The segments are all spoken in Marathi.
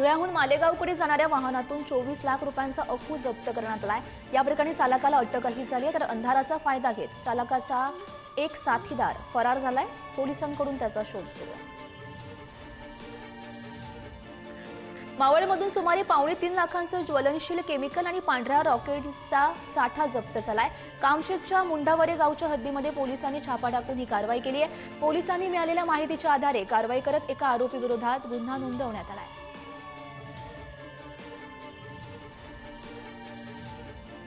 धुळ्याहून मालेगावकडे जाणाऱ्या वाहनातून 24 लाख रुपयांचा अफू जप्त करण्यात आलाय। या प्रकरणी चालकाला अटकही झाली आहे, तर अंधाराचा फायदा घेत चालकाचा एक साथीदार फरार झालाय। पोलिसांकडून त्याचा शोध सुरू आहे। मावळमधून सुमारे 3.25 लाखांचं ज्वलनशील केमिकल आणि पांढऱ्या रॉकेटचा साठा जप्त झालाय। कामशेतच्या मुंडावरे गावच्या हद्दीमध्ये पोलिसांनी छापा टाकून ही कारवाई केली आहे। पोलिसांनी मिळालेल्या माहितीच्या आधारे कारवाई करत एका आरोपी विरोधात गुन्हा नोंदवण्यात आलाय।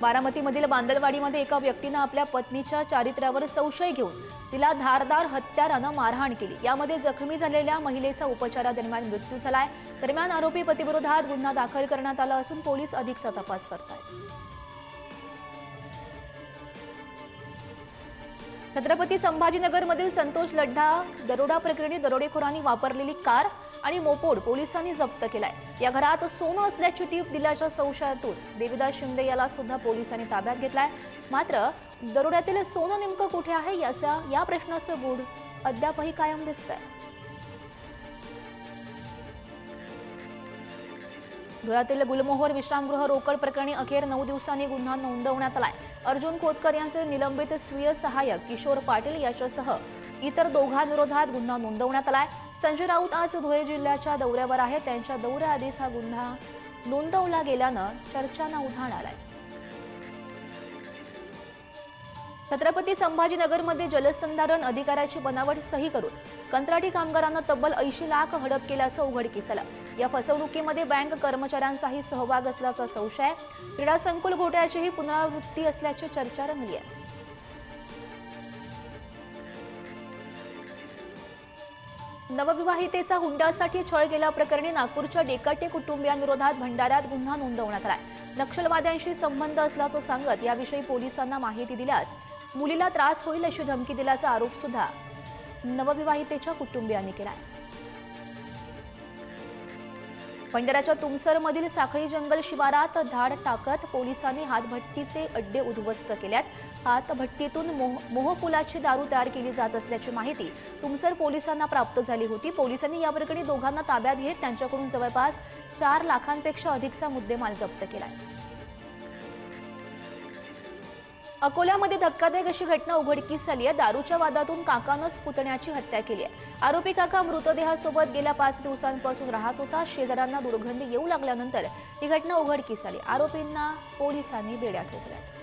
बारामतीमधील बांदलवाडीमध्ये एका व्यक्तीने आपल्या पत्नीच्या चारित्र्यावर संशय घेऊन तिला धारदार हत्याराने मारहाण केली। यामध्ये जखमी झालेल्या महिलेचा उपचारादरम्यान मृत्यू झालाय। दरम्यान आरोपी पतीविरोधात गुन्हा दाखल करण्यात आला असून पोलीस अधिकचा तपास करतायत। छत्रपती संभाजीनगरमधील संतोष लड्ढा दरोडा प्रकरणी दरोडेखोरांनी वापरलेली कार आणि मोपेड पोलिसांनी जप्त केलाय। या घरात सोनं असल्याची टीप दिल्याच्या संशयातून देविदास शिंदे याला सुद्धा पोलिसांनी ताब्यात घेतलाय। मात्र दरोड्यातील सोनं नेमकं कुठे आहे या प्रश्नाचं गूढ अद्यापही कायम दिसतंय। धुळ्यातील गुलमोहर विश्रामगृह रोकड प्रकरणी अखेर 9 दिवसांनी गुन्हा नोंदवण्यात आलाय। अर्जुन खोतकर यांचे निलंबित स्वीय सहाय्यक किशोर पाटील याच्यासह इतर दोघांविरोधात गुन्हा नोंदवण्यात आलाय। संजय राऊत आज धुळे जिल्ह्याच्या दौऱ्यावर आहेत। त्यांच्या दौऱ्याआधीच हा गुन्हा नोंदवला गेल्यानं चर्चांना उधाण आलंय। छत्रपती संभाजीनगरमध्ये जलसंधारण अधिकाऱ्याची बनावट सही करून कंत्राटी कामगारांना तब्बल 80 लाख हडप केल्याचं उघडकीस आलं। या फसवणुकीमध्ये बँक कर्मचाऱ्यांचाही सहभाग असल्याचा संशय आहे। क्रीडा संकुल घोटाळ्याचीही पुनरावृत्ती असल्याची चर्चा रंगली आहे। नवविवाहितेचा हुंड्यासाठी छळ केल्याप्रकरणी नागपूरच्या डेकाटे कुटुंबियांविरोधात भंडाऱ्यात गुन्हा नोंदवण्यात आलाय। नक्षलवाद्यांशी संबंध असल्याचं सांगत याविषयी पोलिसांना माहिती दिल्यास मुलीला त्रास होईल अशी धमकी दिल्याचा आरोप सुद्धा नवविवाहितेच्या कुटुंबियांनी केलाय। भंडाऱ्याच्या तुमसरमधील साखळी जंगल शिवारात धाड टाकत पोलिसांनी हातभट्टीचे अड्डे उद्ध्वस्त केल्यात। हातभट्टीतून मोहफुलाची दारू तयार केली जात असल्याची माहिती तुमसर पोलिसांना प्राप्त झाली होती। पोलिसांनी या प्रकरणी दोघांना ताब्यात घेत त्यांच्याकडून जवळपास 4 लाखांपेक्षा अधिकचा मुद्देमाल जप्त केलाय। अकोल्यामध्ये धक्कादायक अशी घटना उघडकीस आली आहे। दारूच्या वादातून काकानंच पुतण्याची हत्या केली आहे। आरोपी काका मृतदेहासोबत गेल्या 5 दिवसांपासून राहत होता। शेजाऱ्यांना दुर्गंध येऊ लागल्यानंतर ही घटना उघडकीस आली। आरोपींना पोलिसांनी बेड्या ठोकल्यात।